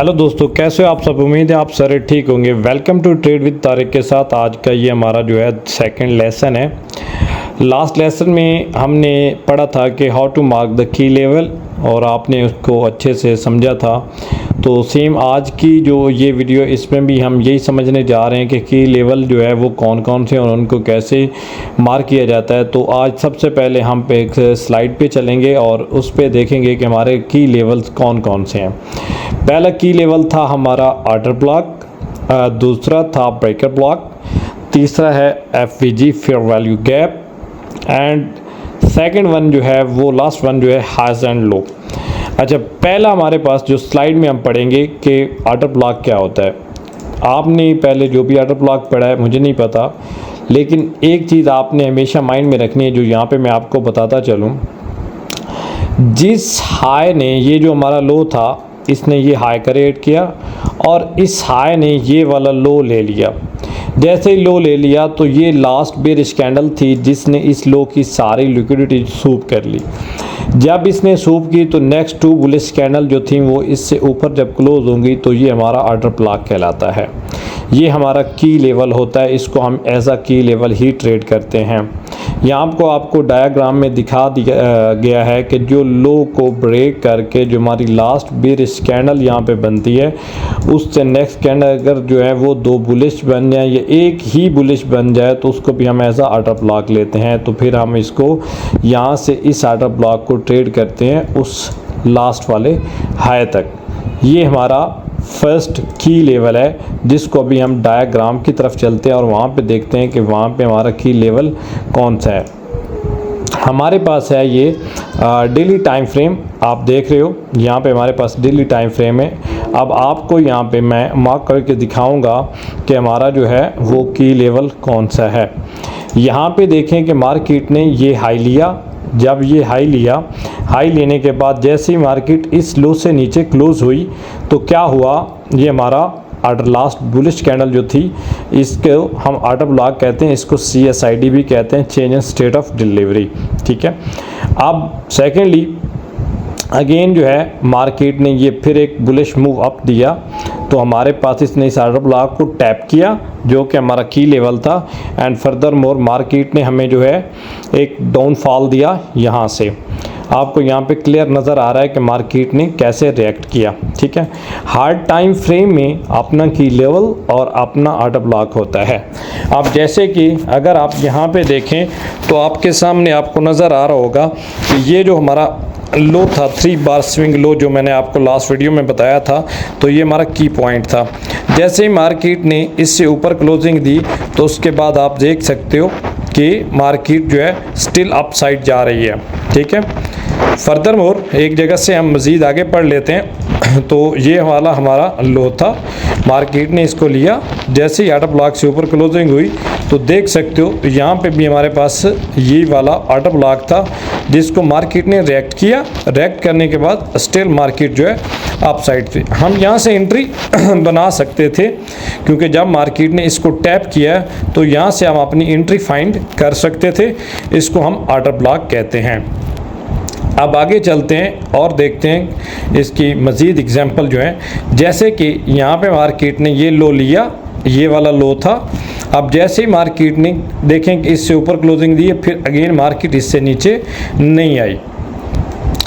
Hello दोस्तों, कैसे हो आप सब। उम्मीद है आप सारे ठीक होंगे। Welcome to trade with Tariq के साथ। आज का ये हमारा जो है सेकंड लेसन है। लास्ट लेसन में हमने पढ़ा था कि how to mark the key level और आपने उसको अच्छे से समझा था। तो सेम आज की जो ये वीडियो, इसमें भी हम यही समझने जा रहे हैं कि की लेवल जो है वो कौन कौन से और उनको कैसे मार्क किया जाता है। तो आज सबसे पहले हम पे एक स्लाइड पे चलेंगे और उस पे देखेंगे कि हमारे की लेवल्स कौन कौन से हैं। पहला की लेवल था हमारा ऑर्डर ब्लॉक, दूसरा था ब्रेकर ब्लॉक, तीसरा है FVG fair value gap and second one जो है वो लास्ट वन जो है हाइज एंड लो। अच्छा, पहला हमारे पास जो स्लाइड में हम पढ़ेंगे कि ऑर्डर ब्लॉक क्या होता है। आपने पहले जो भी ऑर्डर ब्लॉक पढ़ा है मुझे नहीं पता, लेकिन एक चीज़ आपने हमेशा माइंड में रखनी है जो यहाँ पे मैं आपको बताता चलूँ। जिस हाई ने ये जो हमारा लो था, इसने ये हाई क्रिएट किया और इस हाई ने ये वाला लो ले लिया। जैसे ही लो ले लिया तो ये लास्ट बेयरिश कैंडल थी जिसने इस लो की सारी लिक्विडिटी सूप कर ली। जब इसने सूप की तो नेक्स्ट टू बुलिश कैंडल जो थी वो इससे ऊपर जब क्लोज होंगी तो ये हमारा ऑर्डर ब्लॉक कहलाता है। ये हमारा की लेवल होता है, इसको हम एज अ की लेवल ही ट्रेड करते हैं। यहाँ आपको डायग्राम में दिखा दिया गया है कि जो लो को ब्रेक करके जो हमारी लास्ट बेयरिश कैंडल यहाँ पे बनती है, उससे नेक्स्ट कैंडल अगर जो है वो दो बुलिश बन जाए या एक ही बुलिश बन जाए तो उसको भी हम एज अ ऑर्डर ब्लॉक लेते हैं। तो फिर हम इसको यहाँ से इस ऑर्डर ब्लॉक को ट्रेड करते हैं उस लास्ट वाले हाई तक। ये हमारा फर्स्ट की लेवल है जिसको अभी हम डायग्राम की तरफ चलते हैं और वहाँ पे देखते हैं कि वहाँ पे हमारा की लेवल कौन सा है। हमारे पास है ये डेली टाइम फ्रेम, आप देख रहे हो यहाँ पे हमारे पास डेली टाइम फ्रेम है। अब आपको यहाँ पे मैं मार्क करके दिखाऊंगा कि हमारा जो है वो की लेवल कौन सा है। यहाँ पे देखें कि मार्केट ने ये हाई लिया। जब ये हाई लिया, हाई लेने के बाद जैसे ही मार्केट इस लो से नीचे क्लोज हुई तो क्या हुआ, ये हमारा ऑर्डर लास्ट बुलिश कैंडल जो थी इसको हम ऑर्डर ब्लॉक कहते हैं, इसको CSID भी कहते हैं, change in state of delivery. ठीक है। अब सेकेंडली अगेन जो है मार्केट ने ये फिर एक बुलिश मूव अप दिया तो हमारे पास इसने इस ऑर्डर ब्लॉक को टैप किया जो कि हमारा की लेवल था एंड फर्दर मोर मार्केट ने हमें जो है एक डाउनफॉल दिया यहाँ से। आपको यहाँ पे क्लियर नज़र आ रहा है कि मार्केट ने कैसे रिएक्ट किया। ठीक है। हार्ड टाइम फ्रेम में अपना की लेवल और अपना ऑर्डर ब्लॉक होता है। अब जैसे कि अगर आप यहाँ पे देखें तो आपके सामने आपको नज़र आ रहा होगा कि ये जो हमारा लो था 3 बार स्विंग लो जो मैंने आपको लास्ट वीडियो में बताया था, तो ये हमारा की पॉइंट था। जैसे ही मार्केट ने इससे ऊपर क्लोजिंग दी तो उसके बाद आप देख सकते हो कि मार्केट जो है स्टिल अप साइड जा रही है। ठीक है। फर्दर मोर एक जगह से हम मज़ीद आगे पढ़ लेते हैं। तो ये वाला हमारा लो था, मार्केट ने इसको लिया। जैसे ही ऑर्डर ब्लॉक से ऊपर क्लोजिंग हुई तो देख सकते हो यहाँ पे भी हमारे पास ये वाला ऑर्डर ब्लॉक था जिसको मार्केट ने रिएक्ट किया। रिएक्ट करने के बाद स्टिल मार्केट जो है अप साइड थे। हम यहाँ से एंट्री बना सकते थे क्योंकि जब मार्केट ने इसको टैप किया तो यहाँ से हम अपनी एंट्री फाइंड कर सकते थे। इसको हम ऑर्डर ब्लॉक कहते हैं। अब आगे चलते हैं और देखते हैं इसकी मज़ीद एग्जांपल जो है। जैसे कि यहाँ पे मार्केट ने ये लो लिया, ये वाला लो था। अब जैसे ही मार्केट ने देखें कि इससे ऊपर क्लोजिंग दी है, फिर अगेन मार्केट इससे नीचे नहीं आई।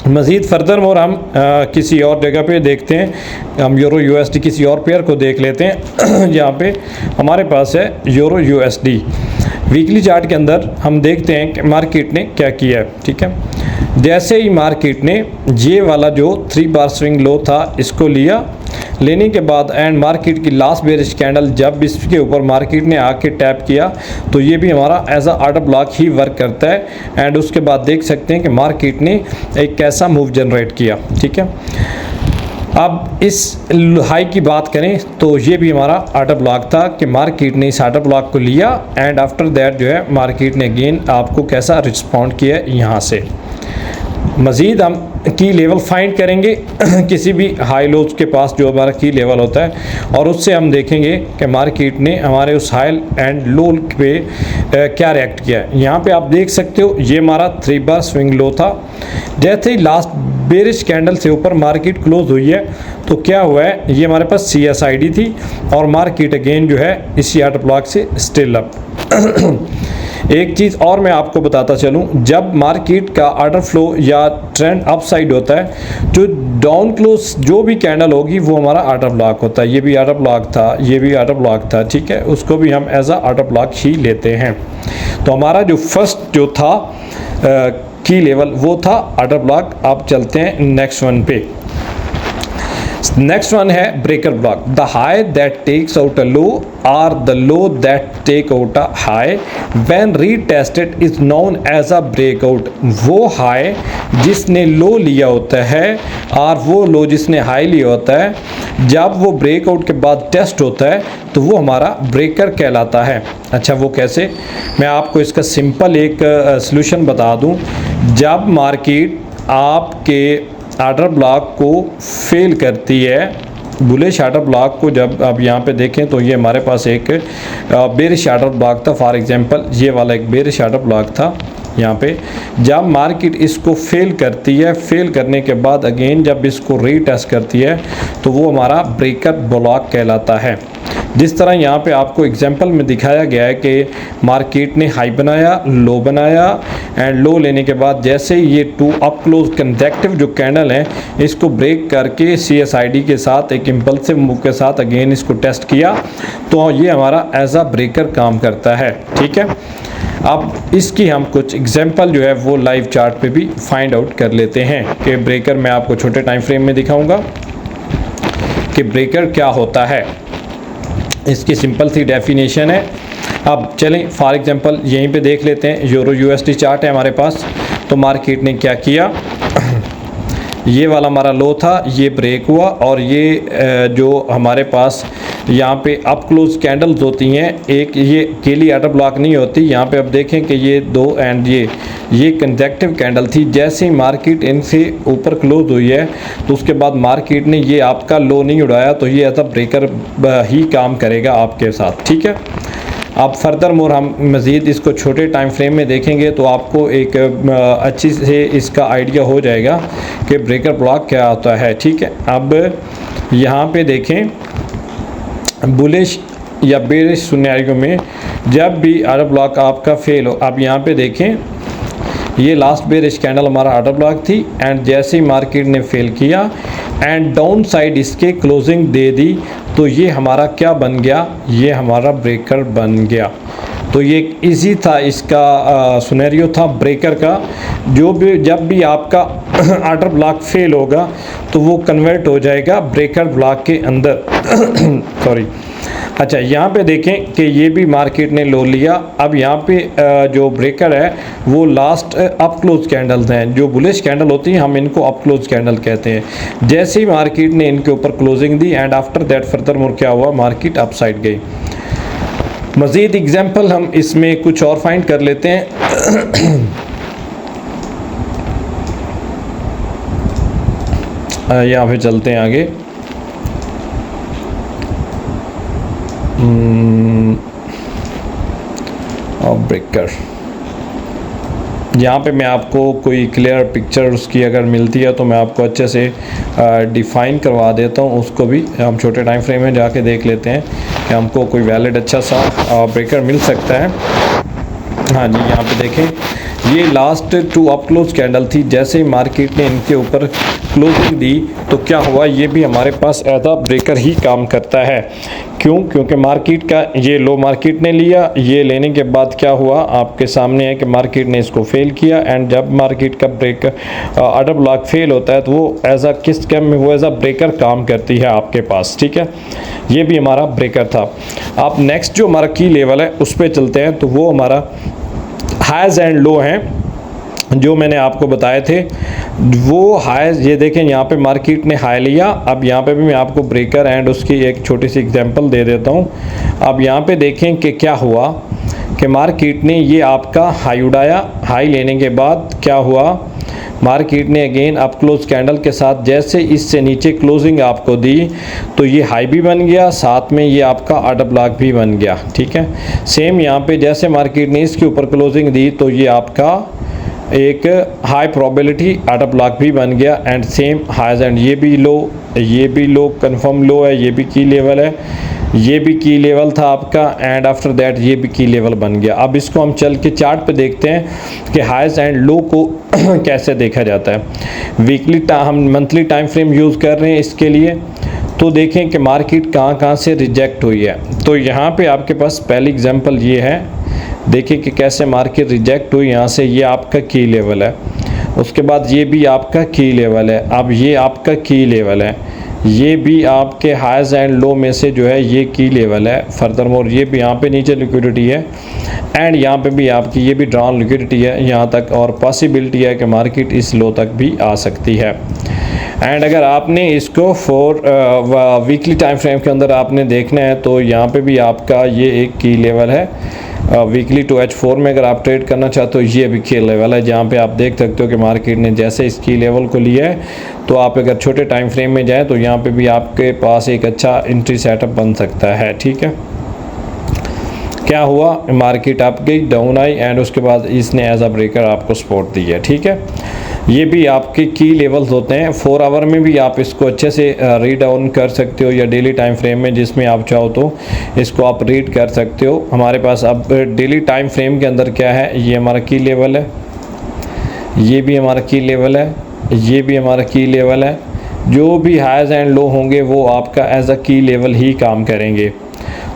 मज़ीद फर्दर मोर हम किसी और जगह पे देखते हैं, हम यूरो USD किसी और पेयर को देख लेते हैं। यहाँ पे हमारे पास है यूरो USD। वीकली चार्ट के अंदर हम देखते हैं कि मार्केट ने क्या किया है। ठीक है। जैसे ही मार्केट ने ये वाला जो 3 बार स्विंग लो था इसको लिया, लेने के बाद एंड मार्केट की लास्ट बेयरिश कैंडल जब इसके ऊपर मार्केट ने आके टैप किया तो ये भी हमारा एज अ ऑर्डर ब्लॉक ही वर्क करता है। एंड उसके बाद देख सकते हैं कि मार्केट ने एक कैसा मूव जनरेट किया। ठीक है। अब इस हाई की बात करें तो ये भी हमारा ऑर्डर ब्लॉक था कि मार्केट ने इस ऑर्डर ब्लॉक को लिया एंड आफ्टर दैट जो है मार्केट ने अगेन आपको कैसा रिस्पॉन्ड किया यहाँ से। मज़ीद हम की लेवल फाइंड करेंगे किसी भी हाई लोज के पास जो हमारा की लेवल होता है और उससे हम देखेंगे कि मार्केट ने हमारे उस हाई एंड लो पे क्या रिएक्ट किया। यहाँ पे आप देख सकते हो ये हमारा 3 बार स्विंग लो था। जैसे ही लास्ट बेरिश कैंडल से ऊपर मार्केट क्लोज हुई है तो क्या हुआ है, ये हमारे पास CSID थी और मार्केट अगेन जो है इसी ऑर्डर ब्लॉक से स्टिल अप। एक चीज़ और मैं आपको बताता चलूं, जब मार्केट का ऑर्डर फ्लो या ट्रेंड अप साइड होता है, जो डाउन क्लोज जो भी कैंडल होगी वो हमारा ऑर्डर ब्लॉक होता है। ये भी ऑर्डर ब्लॉक था, ये भी ऑर्डर ब्लॉक था, ठीक है, उसको भी हम एज अ ऑर्डर ब्लॉक ही लेते हैं। तो हमारा जो फर्स्ट जो था की लेवल वो था ऑर्डर ब्लॉक। आप चलते हैं नेक्स्ट वन पे। नेक्स्ट वन है breaker block. The high that takes out a low और the low that take out a high when retested is known as a breakout. वो हाई जिसने लो लिया होता है और वो लो जिसने हाई लिया होता है, जब वो ब्रेकआउट के बाद टेस्ट होता है तो वो हमारा ब्रेकर कहलाता है। अच्छा, वो कैसे? मैं आपको इसका सिंपल एक सॉल्यूशन बता दूं। जब मार्केट आपके ऑर्डर ब्लॉक को फेल करती है, बुलिश ऑर्डर ब्लॉक को, जब आप यहाँ पे देखें तो ये हमारे पास एक बेरिश ऑर्डर ब्लॉक था। फॉर एग्जांपल ये वाला एक बेरिश ऑर्डर ब्लॉक था। यहाँ पे जब मार्केट इसको फेल करती है, फेल करने के बाद अगेन जब इसको रीटेस्ट करती है तो वो हमारा ब्रेकर ब्लॉक कहलाता है। जिस तरह यहाँ पे आपको एग्जांपल में दिखाया गया है कि मार्केट ने हाई बनाया, लो बनाया एंड लो लेने के बाद जैसे ही ये टू अप क्लोज कंसेक्टिव जो कैंडल है इसको ब्रेक करके CSID के साथ एक इम्पल्सिव मूव के साथ अगेन इसको टेस्ट किया तो ये हमारा एज अ ब्रेकर काम करता है। ठीक है, अब इसकी हम कुछ एग्जांपल जो है वो लाइव चार्ट पे भी फाइंड आउट कर लेते हैं कि ब्रेकर मैं आपको छोटे टाइम फ्रेम में दिखाऊंगा कि ब्रेकर क्या होता है। इसकी सिंपल सी डेफिनेशन है। अब चलें फॉर एग्जांपल यहीं पे देख लेते हैं। यूरो USD चार्ट है हमारे पास। तो मार्केट ने क्या किया, ये वाला हमारा लो था, ये ब्रेक हुआ और ये जो हमारे पास यहाँ पे अप क्लोज कैंडल्स होती हैं, एक ये केली ऑर्डर ब्लॉक नहीं होती। यहाँ पे अब देखें कि ये दो एंड ये कंसेक्टिव कैंडल थी। जैसे ही मार्केट इनसे ऊपर क्लोज हुई है तो उसके बाद मार्केट ने ये आपका लो नहीं उड़ाया तो ये एज अ ब्रेकर ही काम करेगा आपके साथ। ठीक है, अब फर्दर मोर हम मज़ीद इसको छोटे टाइम फ्रेम में देखेंगे तो आपको एक अच्छी से इसका आइडिया हो जाएगा कि ब्रेकर ब्लॉक क्या होता है। ठीक है, अब यहाँ पे देखें बुलिश या बेरिश सिनेरियो में जब भी ऑर्डर ब्लॉक आपका फेल हो, अब यहाँ पे देखें ये लास्ट बेरिश कैंडल हमारा ऑर्डर ब्लॉक थी एंड जैसे ही मार्केट ने फेल किया एंड डाउन साइड इसके क्लोजिंग दे दी तो ये हमारा क्या बन गया, ये हमारा ब्रेकर बन गया। तो ये एक ईजी था इसका सिनेरियो था ब्रेकर का। जो भी जब भी आपका ऑर्डर ब्लॉक फेल होगा तो वो कन्वर्ट हो जाएगा ब्रेकर ब्लॉक के अंदर। सॉरी। अच्छा, यहाँ पे देखें कि ये भी मार्केट ने लो लिया। अब यहाँ पे जो ब्रेकर है वो लास्ट अप क्लोज कैंडल्स हैं। जो बुलिश कैंडल होती हैं हम इनको अप क्लोज कैंडल कहते हैं। जैसे ही मार्केट ने इनके ऊपर closing the and after that further more क्या हुआ, मार्केट अप साइड गई। मज़ीद एग्जाम्पल हम इसमें कुछ और फाइंड कर लेते हैं। यहाँ पे चलते हैं आगे। और ब्रेकर यहाँ पे मैं आपको कोई क्लियर पिक्चर उसकी अगर मिलती है तो मैं आपको अच्छे से डिफ़ाइन करवा देता हूँ। उसको भी हम छोटे टाइम फ्रेम में जाके देख लेते हैं कि हमको कोई वैलिड अच्छा सा ब्रेकर मिल सकता है। हाँ जी, यहाँ पे देखें ये last two up close candle थी। जैसे ही मार्केट ने इनके ऊपर क्लोजिंग दी तो क्या हुआ, ये भी हमारे पास एज अ ब्रेकर ही काम करता है। क्यों? क्योंकि मार्केट का ये लो मार्केट ने लिया, ये लेने के बाद क्या हुआ आपके सामने है कि मार्केट ने इसको फेल किया एंड जब मार्केट का ब्रेकर ऑर्डर ब्लॉक फेल होता है तो वो एज अ किस कैम में वो एज अ ब्रेकर काम करती है आपके पास। ठीक है, ये भी हमारा ब्रेकर था। आप नेक्स्ट जो हमारा की लेवल है उस पर चलते हैं। तो वो हमारा हाइज एंड लो हैं जो मैंने आपको बताए थे। वो हाई, ये देखें यहाँ पे मार्केट ने हाई लिया। अब यहाँ पे भी मैं आपको ब्रेकर एंड उसकी एक छोटी सी एग्जांपल दे देता हूँ। अब यहाँ पे देखें कि क्या हुआ कि मार्केट ने ये आपका हाई उड़ाया। हाई लेने के बाद क्या हुआ, मार्केट ने अगेन अप क्लोज कैंडल के साथ जैसे इससे नीचे क्लोजिंग आपको दी तो ये हाई भी बन गया, साथ में ये आपका ऑर्डर ब्लॉक भी बन गया। ठीक है, सेम यहाँ पे जैसे मार्केट ने इसके ऊपर क्लोजिंग दी तो ये आपका एक हाई प्रोबेबिलिटी ऑटो ब्लॉक भी बन गया एंड सेम हाइज एंड ये भी लो कंफर्म लो है, ये भी की लेवल है, ये भी की लेवल था आपका एंड आफ्टर दैट ये भी की लेवल बन गया। अब इसको हम चल के चार्ट पे देखते हैं कि हाइज एंड लो को कैसे देखा जाता है। वीकली हम मंथली टाइम फ्रेम यूज़ कर रहे हैं इसके लिए, तो देखें कि मार्केट कहाँ से रिजेक्ट हुई है। तो यहाँ पे आपके पास पहली एग्जांपल ये है, देखिए कि कैसे मार्केट रिजेक्ट हुई यहाँ से। ये आपका की लेवल है, उसके बाद ये भी आपका की लेवल है, अब ये आपका की लेवल है, ये भी आपके हाइज एंड लो में से जो है ये की लेवल है। फर्दर मोर ये भी यहाँ पे नीचे लिक्विडिटी है एंड यहाँ पे भी आपकी ये भी ड्रॉन लिक्विडिटी है यहाँ तक, और पॉसिबिलिटी है कि मार्केट इस लो तक भी आ सकती है। एंड अगर आपने इसको वीकली टाइम फ्रेम के अंदर आपने देखना है तो यहाँ पे भी आपका ये एक की लेवल है। वीकली 2H4 में अगर आप ट्रेड करना चाहते हो ये भी की लेवल है, जहाँ पे आप देख सकते हो कि मार्केट ने जैसे इस की लेवल को लिया है, तो आप अगर छोटे टाइम फ्रेम में जाएँ तो यहाँ पे भी आपके पास एक अच्छा एंट्री सेटअप बन सकता है। ठीक है, क्या हुआ, मार्केट अप गई, डाउन आई एंड उसके बाद इसने एज अ ब्रेकर आपको सपोर्ट दी है। ठीक है, ये भी आपके की लेवल्स होते हैं। 4 आवर में भी आप इसको अच्छे से रीड डाउन कर सकते हो, या डेली टाइम फ्रेम में जिसमें आप चाहो तो इसको आप रीड कर सकते हो। हमारे पास अब डेली टाइम फ्रेम के अंदर क्या है, ये हमारा की लेवल है, ये भी हमारा की लेवल है, ये भी हमारा की लेवल है। जो भी हाइज एंड लो होंगे वो आपका एज अ की लेवल ही काम करेंगे।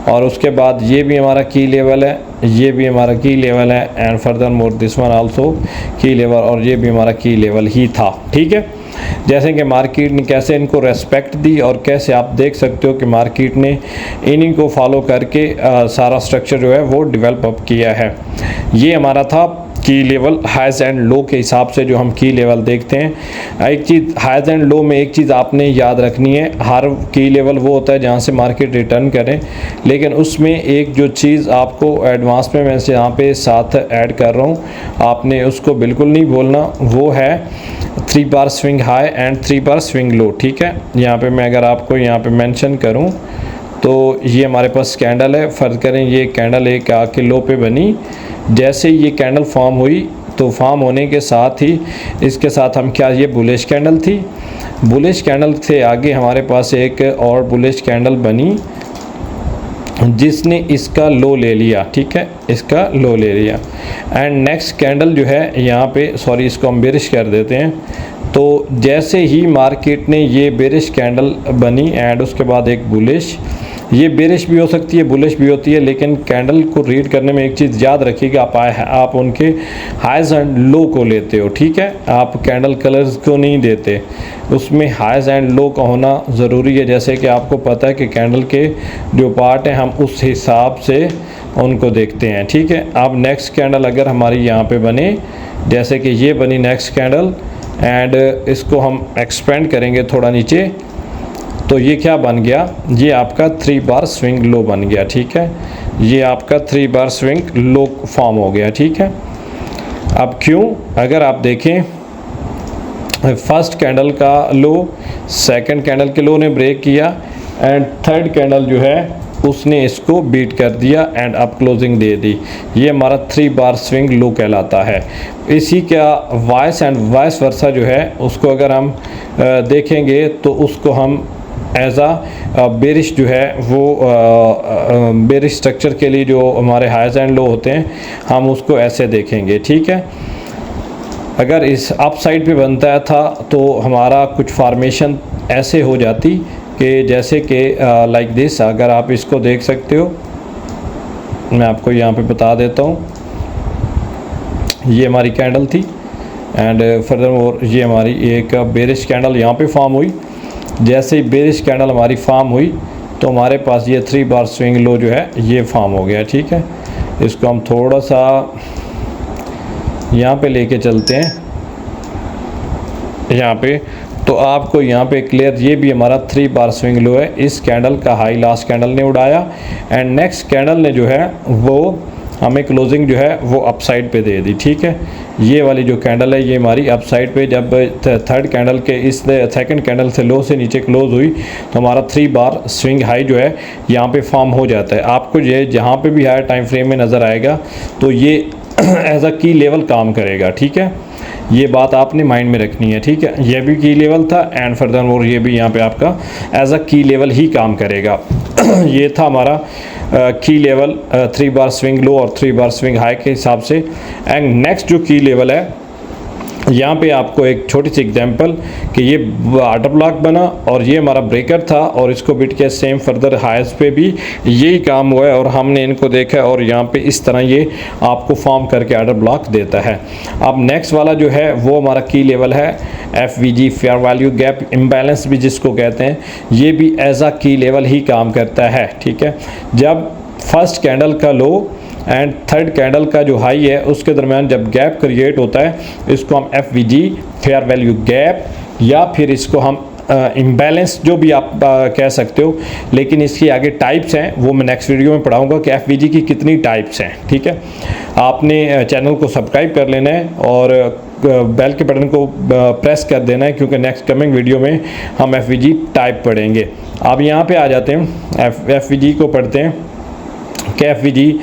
और उसके बाद ये भी हमारा की लेवल है, ये भी हमारा की लेवल है and further more this one also की लेवल, और ये भी हमारा की लेवल ही था। ठीक है, जैसे कि मार्केट ने कैसे इनको रेस्पेक्ट दी और कैसे आप देख सकते हो कि मार्केट ने इन्हीं को फॉलो करके सारा स्ट्रक्चर जो है वो डेवलप अप किया है। ये हमारा था की लेवल हाइज एंड लो के हिसाब से जो हम की लेवल देखते हैं। एक चीज़ हाइज एंड लो में एक चीज़ आपने याद रखनी है, हर की लेवल वो होता है जहाँ से मार्केट रिटर्न करें, लेकिन उसमें एक जो चीज़ आपको एडवांस में मैं से यहाँ पे साथ ऐड कर रहा हूँ, आपने उसको बिल्कुल नहीं भूलना, वो है 3 बार स्विंग हाई एंड 3 बार स्विंग लो। ठीक है, यहाँ पे मैं अगर आपको यहाँ पे मेंशन करूँ तो ये हमारे पास कैंडल है, फ़र्ज करें ये कैंडल एक आके लो पे बनी, जैसे ये कैंडल फॉर्म हुई तो फॉर्म होने के साथ ही इसके साथ हम क्या, ये बुलिश कैंडल थी, बुलिश कैंडल से आगे हमारे पास एक और बुलिश कैंडल बनी जिसने इसका लो ले लिया। ठीक है, इसका लो ले लिया एंड नेक्स्ट कैंडल जो है यहाँ पे, सॉरी इसको हम बेरिश कर देते हैं। तो जैसे ही मार्केट ने ये बेरिश कैंडल बनी एंड उसके बाद एक बुलिश, ये बेरिश भी हो सकती है बुलिश भी होती है, लेकिन कैंडल को रीड करने में एक चीज़ याद रखिएगा, आप उनके हाइज एंड लो को लेते हो। ठीक है, आप कैंडल कलर्स को नहीं देते, उसमें हाइज एंड लो का होना ज़रूरी है। जैसे कि आपको पता है कि कैंडल के जो पार्ट हैं हम उस हिसाब से उनको देखते हैं। ठीक है, अब नेक्स्ट कैंडल अगर हमारी यहाँ पे बने, जैसे कि ये बनी नेक्स्ट कैंडल एंड इसको हम एक्सपेंड करेंगे थोड़ा नीचे, तो ये क्या बन गया, ये आपका 3 बार स्विंग लो बन गया। ठीक है, ये आपका 3 बार स्विंग लो फॉर्म हो गया। ठीक है, अब क्यों, अगर आप देखें फर्स्ट कैंडल का लो सेकंड कैंडल के लो ने ब्रेक किया एंड थर्ड कैंडल जो है उसने इसको बीट कर दिया एंड अब क्लोजिंग दे दी, ये हमारा 3 बार स्विंग लो कहलाता है। इसी का वाइस एंड वाइस वर्सा जो है उसको अगर हम देखेंगे तो उसको हम एज आ बेरिश जो है वो बेरिश स्ट्रक्चर के लिए जो हमारे हाइज एंड लो होते हैं हम उसको ऐसे देखेंगे। ठीक है, अगर इस अप साइड पे बनता था तो हमारा कुछ फॉर्मेशन ऐसे हो जाती कि जैसे कि लाइक दिस, अगर आप इसको देख सकते हो, मैं आपको यहाँ पे बता देता हूँ, ये हमारी कैंडल थी एंड फर्दरमोर ये हमारी एक बेरिश कैंडल यहाँ पे फॉर्म हुई। जैसे ही बेरिश कैंडल हमारी फॉर्म हुई तो हमारे पास ये 3 बार स्विंग लो जो है ये फॉर्म हो गया। ठीक है, इसको हम थोड़ा सा यहाँ पे लेके चलते हैं, यहाँ पे तो आपको यहाँ पे क्लियर, ये भी हमारा 3 बार स्विंग लो है। इस कैंडल का हाई लास्ट कैंडल ने उड़ाया एंड नेक्स्ट कैंडल ने जो है वो हमें क्लोजिंग जो है वो अप साइड पे दे दी। ठीक है, ये वाली जो कैंडल है ये हमारी अप साइड पे, जब थर्ड कैंडल के इस सेकंड कैंडल से लो से नीचे क्लोज हुई तो हमारा 3 बार स्विंग हाई जो है यहाँ पे फॉर्म हो जाता है। आपको ये जहाँ पे भी हायर टाइम फ्रेम में नज़र आएगा तो ये एज अ की लेवल काम करेगा, ठीक है। ये बात आपने माइंड में रखनी है, ठीक है। ये भी की लेवल था एंड फर्दर मोर ये भी यहाँ पे आपका एज अ की लेवल ही काम करेगा। ये था हमारा की लेवल 3 बार स्विंग लो और 3 बार स्विंग हाई के हिसाब से। एंड नेक्स्ट जो की लेवल है, यहाँ पे आपको एक छोटी सी एग्जांपल कि ये ऑर्डर ब्लॉक बना और ये हमारा ब्रेकर था और इसको बिट के सेम फर्दर हाइस पे भी यही काम हुआ है और हमने इनको देखा है और यहाँ पे इस तरह ये आपको फॉर्म करके ऑर्डर ब्लॉक देता है। अब नेक्स्ट वाला जो है वो हमारा की लेवल है FVG, fair value gap imbalance भी जिसको कहते हैं, ये भी एज अ की लेवल ही काम करता है, ठीक है। जब फर्स्ट कैंडल का लो एंड थर्ड कैंडल का जो हाई है उसके दरमियान जब गैप क्रिएट होता है, इसको हम FVG, फेयर वैल्यू गैप, या फिर इसको हम इम्बैलेंस जो भी आप कह सकते हो, लेकिन इसकी आगे टाइप्स हैं वो मैं नेक्स्ट वीडियो में पढ़ाऊंगा कि FVG की कितनी टाइप्स हैं, ठीक है। आपने चैनल को सब्सक्राइब कर लेना है और बेल के बटन को प्रेस कर देना है क्योंकि नेक्स्ट कमिंग वीडियो में हम FVG टाइप पढ़ेंगे। अब यहाँ पे आ जाते हैं, FVG को पढ़ते हैं कि FVG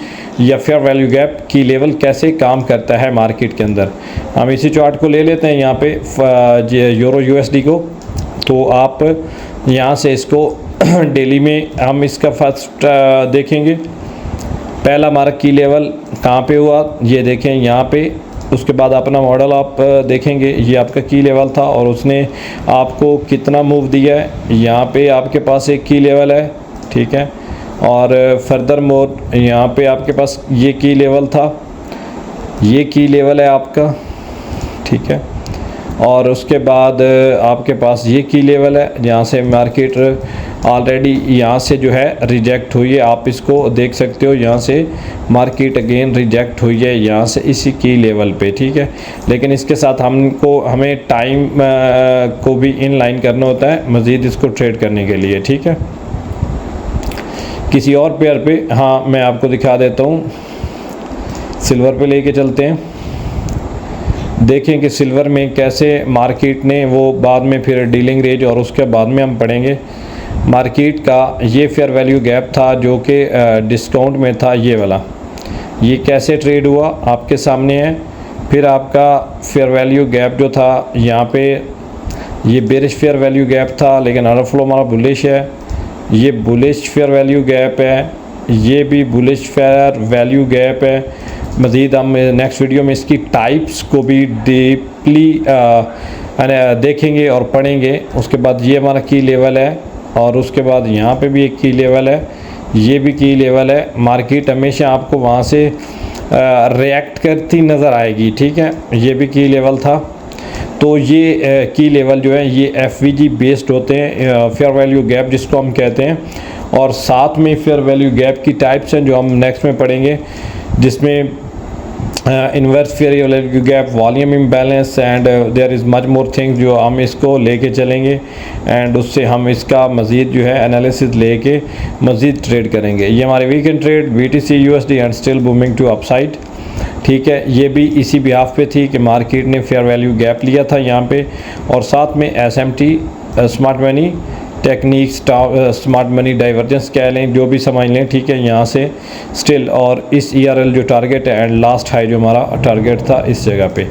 या फेयर वैल्यू गैप की लेवल कैसे काम करता है मार्केट के अंदर। हम इसी चार्ट को ले लेते हैं यहाँ पे यूरो USD को, तो आप यहाँ से इसको डेली में हम इसका फर्स्ट देखेंगे। पहला हमारा की लेवल कहाँ पे हुआ ये देखें यहाँ पे, उसके बाद अपना मॉडल आप देखेंगे, ये आपका की लेवल था और उसने आपको कितना मूव दिया है। यहाँ पे आपके पास एक की लेवल है, ठीक है, और फर्दर मोर यहाँ पे आपके पास ये की लेवल था, ये की लेवल है आपका, ठीक है, और उसके बाद आपके पास ये की लेवल है जहाँ से मार्केट ऑलरेडी यहाँ से जो है रिजेक्ट हुई है। आप इसको देख सकते हो, यहाँ से मार्केट अगेन रिजेक्ट हुई है यहाँ से इसी की लेवल पे, ठीक है। लेकिन इसके साथ हमें टाइम को भी इन लाइन करना होता है मज़ीद इसको ट्रेड करने के लिए, ठीक है। किसी और पेयर पे हाँ मैं आपको दिखा देता हूँ, सिल्वर पे लेके चलते हैं, देखें कि सिल्वर में कैसे मार्केट ने वो बाद में फिर डीलिंग रेंज और उसके बाद में हम पढ़ेंगे। मार्केट का ये फेयर वैल्यू गैप था जो कि डिस्काउंट में था, ये वाला, ये कैसे ट्रेड हुआ आपके सामने है। फिर आपका फेयर वैल्यू गैप जो था यहाँ पे ये बेरिश फेयर वैल्यू गैप था, लेकिन ऑर्डर फ्लो हमारा बुलिश है। ये बुलिश फेयर वैल्यू गैप है, ये भी बुलिश फेयर वैल्यू गैप है। मज़ीद हम नेक्स्ट वीडियो में इसकी टाइप्स को भी डीपली देखेंगे और पढ़ेंगे। उसके बाद ये हमारा की लेवल है और उसके बाद यहाँ पे भी एक की लेवल है, ये भी की लेवल है। मार्केट हमेशा आपको वहाँ से रिएक्ट करती नज़र आएगी, ठीक है। ये भी की लेवल था। तो ये की लेवल जो है ये FVG बेस्ड होते हैं, फेयर वैल्यू गैप जिसको हम कहते हैं, और साथ में फेयर वैल्यू गैप की टाइप्स हैं जो हम नेक्स्ट में पढ़ेंगे, जिसमें inverse fair value gap, volume imbalance and there is much more things जो हम इसको लेके चलेंगे एंड उससे हम इसका मज़ीद जो है एनालिसिस लेके मज़ीद ट्रेड करेंगे। ये हमारे weekend trade BTC USD and still booming to upside, ठीक है। ये भी इसी बिहाफ पे थी कि मार्केट ने फेयर वैल्यू गैप लिया था यहाँ पे, और साथ में SMT smart money technique, smart money divergence कह लें, जो भी समझ लें, ठीक है। यहाँ से स्टिल और इस ERL जो टारगेट है एंड लास्ट हाई जो हमारा टारगेट था इस जगह पे,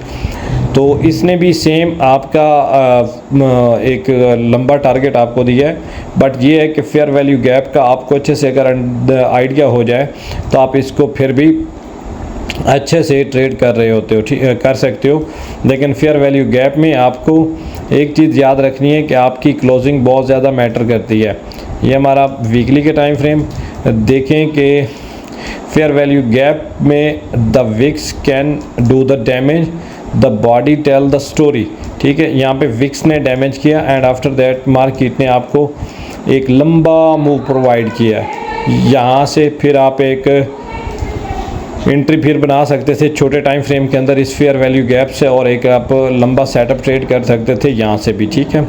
तो इसने भी सेम आपका एक लंबा टारगेट आपको दिया है। बट ये है कि फेयर वैल्यू गैप का आपको अच्छे से अगर आइडिया हो जाए तो आप इसको फिर भी अच्छे से ट्रेड कर रहे होते हो, ठीक कर सकते हो। लेकिन फेयर वैल्यू गैप में आपको एक चीज़ याद रखनी है कि आपकी क्लोजिंग बहुत ज़्यादा मैटर करती है। ये हमारा वीकली के टाइम फ्रेम देखें कि फेयर वैल्यू गैप में the wicks can do the damage, the body tell the story, ठीक है। यहाँ पे विक्स ने डैमेज किया एंड आफ्टर दैट मार्केट ने आपको एक लंबा मूव प्रोवाइड किया। यहाँ से फिर आप एक एंट्री फिर बना सकते थे छोटे टाइम फ्रेम के अंदर इस फेयर वैल्यू गैप से, और एक आप लंबा सेटअप ट्रेड कर सकते थे यहाँ से भी, ठीक है।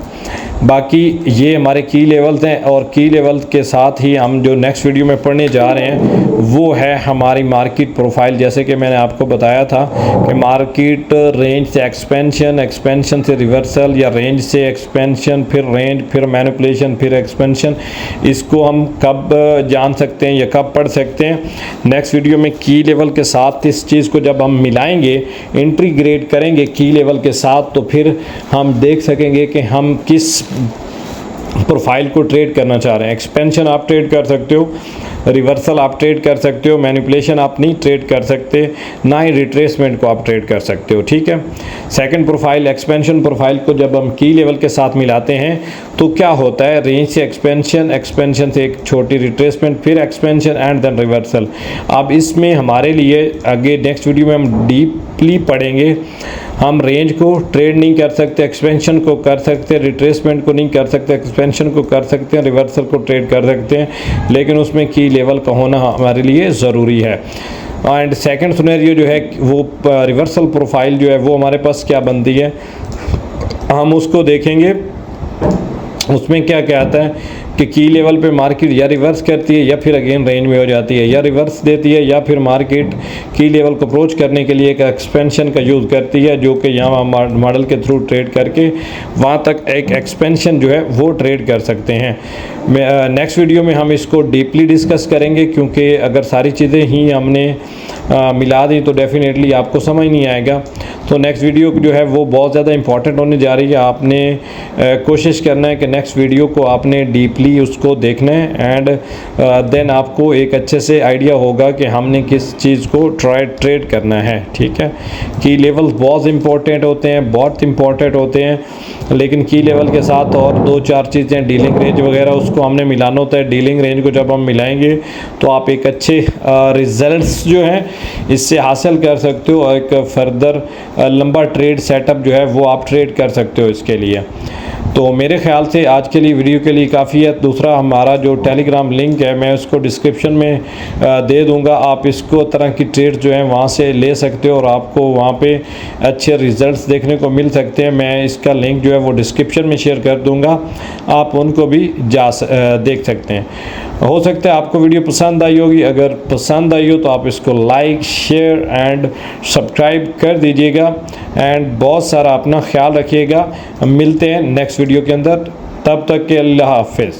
बाकी ये हमारे की लेवल्स हैं और की लेवल के साथ ही हम जो नेक्स्ट वीडियो में पढ़ने जा रहे हैं वो है हमारी मार्केट प्रोफाइल। जैसे कि मैंने आपको बताया था कि मार्केट रेंज से एक्सपेंशन, एक्सपेंशन से रिवर्सल या रेंज से एक्सपेंशन, फिर रेंज, फिर मैनिपुलेशन, फिर एक्सपेंशन, इसको हम कब जान सकते हैं या कब पढ़ सकते हैं। नेक्स्ट वीडियो में की लेवल के साथ इस चीज़ को जब हम मिलाएंगे, इंटीग्रेट करेंगे की लेवल के साथ, तो फिर हम देख सकेंगे कि हम किस प्रोफाइल को ट्रेड करना चाह रहे हैं। एक्सपेंशन आप ट्रेड कर सकते हो, रिवर्सल आप ट्रेड कर सकते हो, मैनिपुलेशन आप नहीं ट्रेड कर सकते, ना ही रिट्रेसमेंट को आप ट्रेड कर सकते हो। ठीक है। सेकंड प्रोफाइल, एक्सपेंशन प्रोफाइल को जब हम की लेवल के साथ मिलाते हैं तो क्या होता है, रेंज से एक्सपेंशन, एक्सपेंशन से एक छोटी रिट्रेसमेंट, फिर एक्सपेंशन एंड देन रिवर्सल। अब इसमें हमारे लिए आगे नेक्स्ट वीडियो में हम डीपली पढ़ेंगे। हम रेंज को ट्रेड नहीं कर सकते, एक्सपेंशन को कर सकते, रिट्रेसमेंट को नहीं कर सकते, एक्सपेंशन को कर सकते हैं, रिवर्सल को ट्रेड कर सकते हैं, लेकिन उसमें की लेवल का होना हमारे लिए ज़रूरी है। एंड सेकंड सिनेरियो जो है वो रिवर्सल प्रोफाइल जो है वो हमारे पास क्या बनती है, हम उसको देखेंगे। उसमें क्या क्या आता है कि की लेवल पे मार्केट या रिवर्स करती है या फिर अगेन रेंज में हो जाती है, या रिवर्स देती है, या फिर मार्केट की लेवल को अप्रोच करने के लिए एक एक्सपेंशन का यूज़ करती है, जो कि यहाँ मॉडल के थ्रू ट्रेड करके वहाँ तक एक एक्सपेंशन जो है वो ट्रेड कर सकते हैं। नेक्स्ट वीडियो में हम इसको डीपली डिस्कस करेंगे, क्योंकि अगर सारी चीज़ें ही हमने मिला दी तो डेफिनेटली आपको समझ नहीं आएगा। तो नेक्स्ट वीडियो जो है वो बहुत ज़्यादा इंपॉर्टेंट होने जा रही है। आपने कोशिश करना है कि नेक्स्ट वीडियो को आपने डीपली उसको देखना है, एंड देन आपको एक अच्छे से आइडिया होगा कि हमने किस चीज़ को ट्रेड करना है। ठीक है। की लेवल्स बहुत इंपॉर्टेंट होते हैं, बहुत इंपॉर्टेंट होते हैं, लेकिन की लेवल के साथ और दो चार चीज़ें, डीलिंग रेंज वगैरह, उसको हमने मिलाना होता है। डीलिंग रेंज को जब हम मिलाएंगे तो आप एक अच्छे रिजल्ट्स जो हैं इससे हासिल कर सकते हो, और एक फर्दर लंबा ट्रेड सेटअप जो है वो आप ट्रेड कर सकते हो इसके लिए। तो मेरे ख्याल से आज के लिए वीडियो के लिए काफ़ी है। दूसरा, हमारा जो टेलीग्राम लिंक है मैं उसको डिस्क्रिप्शन में दे दूंगा, आप इसको तरह की ट्रेड जो है वहाँ से ले सकते हो और आपको वहाँ पे अच्छे रिजल्ट्स देखने को मिल सकते हैं। मैं इसका लिंक जो है वो डिस्क्रिप्शन में शेयर कर दूंगा, आप उनको भी देख सकते हैं। हो सकता है आपको वीडियो पसंद आई होगी, अगर पसंद आई हो तो आप इसको लाइक, शेयर एंड सब्सक्राइब कर दीजिएगा, एंड बहुत सारा अपना ख्याल रखिएगा। हम मिलते हैं नेक्स्ट वीडियो के अंदर, तब तक के अल्लाह हाफिज़।